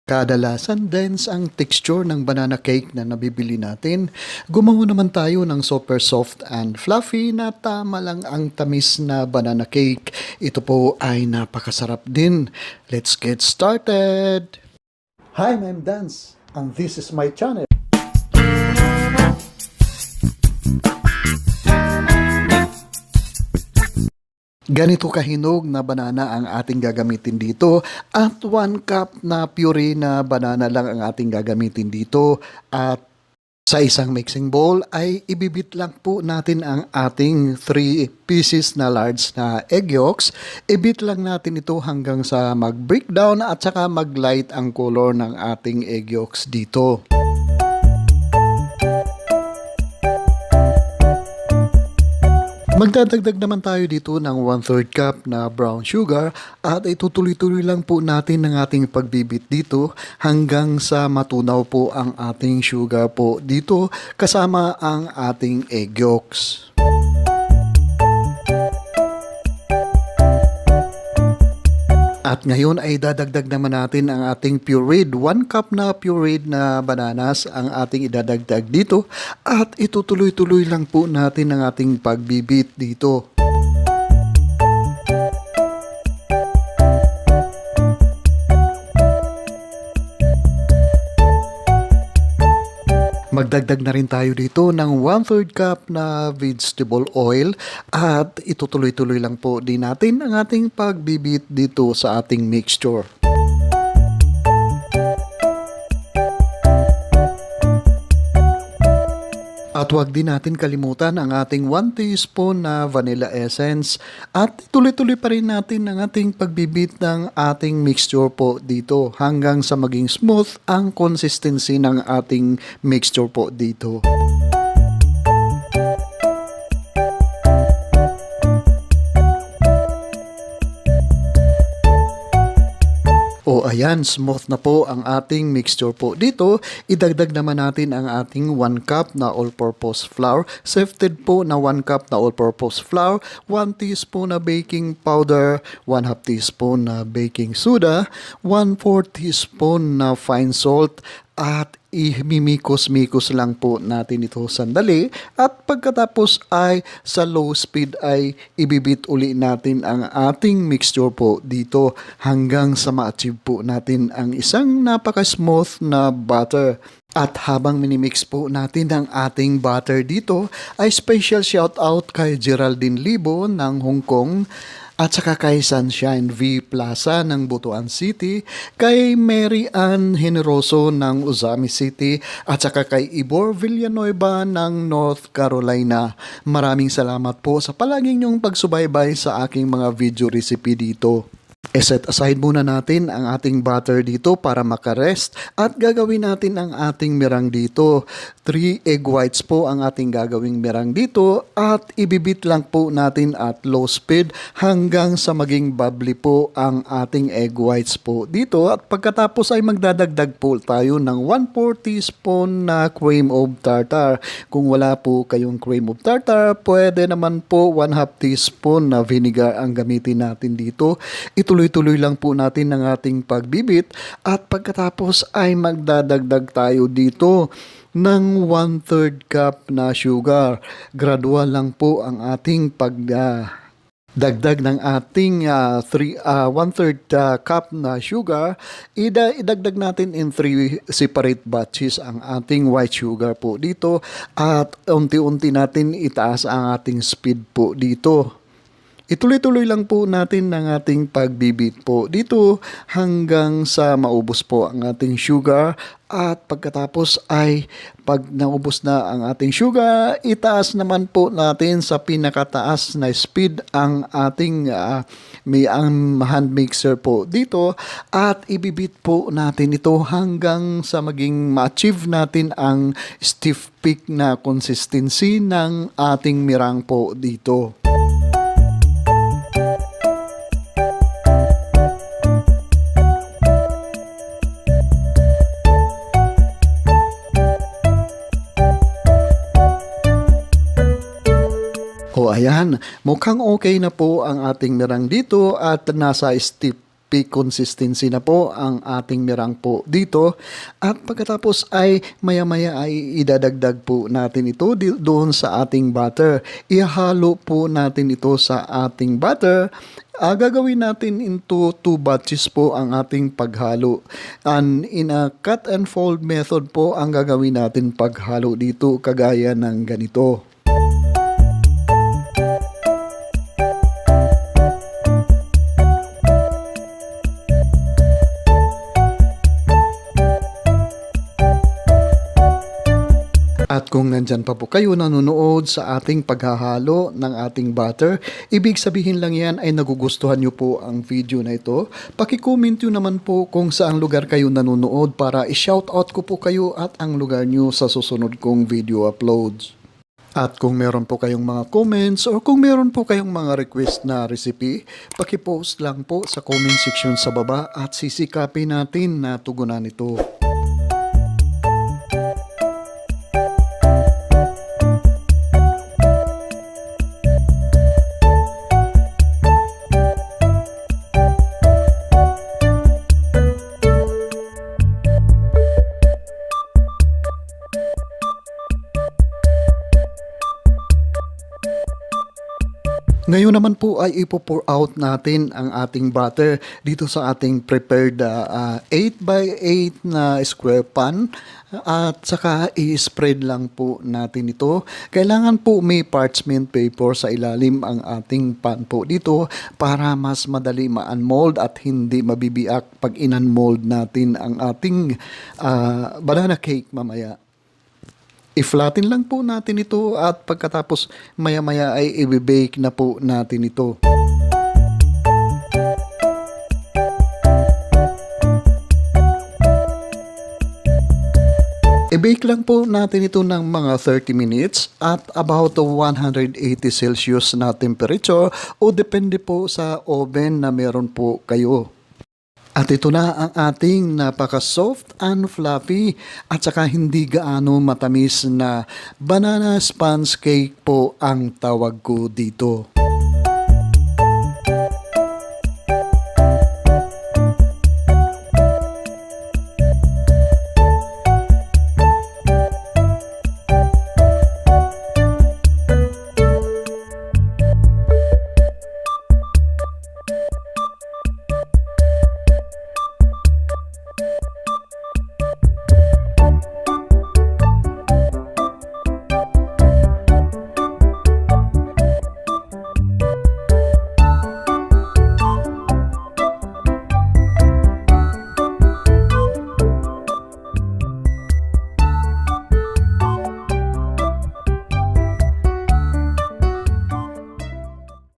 Kadalasan dense ang texture ng banana cake na nabibili natin. Gumawa naman tayo ng super soft and fluffy na tama lang ang tamis na banana cake. Ito po ay napakasarap din. Let's get started! Hi, I'm Dance and this is my channel. Ganito kahinog na banana ang ating gagamitin dito at 1 cup na puree na banana lang ang ating gagamitin dito at sa isang mixing bowl ay ibibit lang po natin ang ating 3 pieces na large na egg yolks. Ibit lang natin ito hanggang sa mag-breakdown at saka mag-light ang color ng ating egg yolks dito. Magdadagdag naman tayo dito ng 1/3 cup na brown sugar at itutuloy-tuloy lang po natin ang ating pagbibit dito hanggang sa matunaw po ang ating sugar po dito kasama ang ating egg yolks. At ngayon ay dadagdag naman natin ang ating pureed. 1 cup na pureed na bananas ang ating idadagdag dito at itutuloy-tuloy lang po natin ang ating pagbibit dito. Magdagdag na rin tayo dito ng 1/3 cup na vegetable oil at itutuloy-tuloy lang po din natin ang ating pagbibit dito sa ating mixture. At huwag din natin kalimutan ang ating 1 teaspoon na vanilla essence at tuloy-tuloy pa rin natin ang ating pagbibit ng ating mixture po dito hanggang sa maging smooth ang consistency ng ating mixture po dito. O ayan, smooth na po ang ating mixture po dito. Idagdag naman natin ang ating 1 cup na all-purpose flour. Sifted po na 1 cup na all-purpose flour, 1 teaspoon na baking powder, 1/2 teaspoon na baking soda, 1/4 teaspoon na fine salt, at imimikos-mikos lang po natin ito sandali at pagkatapos ay sa low speed ay ibibit uli natin ang ating mixture po dito hanggang sa ma-achieve po natin ang isang napaka-smooth na butter. At habang minimix po natin ang ating butter dito ay special shout out kay Geraldine Libo ng Hong Kong at saka kay Sunshine V Plaza ng Butuan City, kay Mary Ann Generoso ng Uzami City, at saka kay Ivor Villanueva ng North Carolina. Maraming salamat po sa palagi niyong pagsubaybay sa aking mga video recipe dito. Set aside muna natin ang ating butter dito para makarest at gagawin natin ang ating mirang dito. 3 egg whites po ang ating gagawing mirang dito at ibibit lang po natin at low speed hanggang sa maging bubbly po ang ating egg whites po dito. At pagkatapos ay magdadagdag po tayo ng 1/4 teaspoon na cream of tartar. Kung wala po kayong cream of tartar, pwede naman po 1/2 teaspoon na vinegar ang gamitin natin dito. Ituloy-tuloy lang po natin ang ating pagbibit at pagkatapos ay magdadagdag tayo dito ng 1/3 cup na sugar. Gradual lang po ang ating dagdag ng ating 1/3 cup na sugar. Idagdag natin in 3 separate batches ang ating white sugar po dito at unti-unti natin itaas ang ating speed po dito. Ituloy-tuloy lang po natin ang ating pagbibit po dito hanggang sa maubos po ang ating sugar at pagkatapos ay pag naubos na ang ating sugar, itaas naman po natin sa pinakataas na speed ang ating hand mixer po dito at ibibit po natin ito hanggang sa maging ma-achieve natin ang stiff peak na consistency ng ating mirang po dito. O ayan, mukhang okay na po ang ating mirang dito at nasa stiff crispy consistency na po ang ating meringue po dito. At pagkatapos ay maya-maya ay idadagdag po natin ito doon sa ating butter. Ihalo po natin ito sa ating butter. Gagawin natin into 2 batches po ang ating paghalo. And in a cut and fold method po ang gagawin natin paghalo dito kagaya ng ganito. At kung nandyan pa po kayo nanonood sa ating paghahalo ng ating butter, ibig sabihin lang yan ay nagugustuhan nyo po ang video na ito. Paki-comment nyo naman po kung saang lugar kayo nanonood para i-shoutout ko po kayo at ang lugar nyo sa susunod kong video uploads. At kung meron po kayong mga comments o kung meron po kayong mga request na recipe, paki-post lang po sa comment section sa baba at sisikapin natin na tugunan ito. Ngayon naman po ay ipo-pour out natin ang ating butter dito sa ating prepared 8x8 na square pan at saka i-spread lang po natin ito. Kailangan po may parchment paper sa ilalim ang ating pan po dito para mas madali ma-unmold at hindi mabibiyak pag in-unmold natin ang ating banana cake mamaya. I-flatten lang po natin ito at pagkatapos maya-maya ay i-bake na po natin ito. I-bake lang po natin ito ng mga 30 minutes at about 180 Celsius na temperature o depende po sa oven na meron po kayo. At ito na ang ating napaka-soft and fluffy at saka hindi gaano matamis na banana sponge cake po ang tawag ko dito.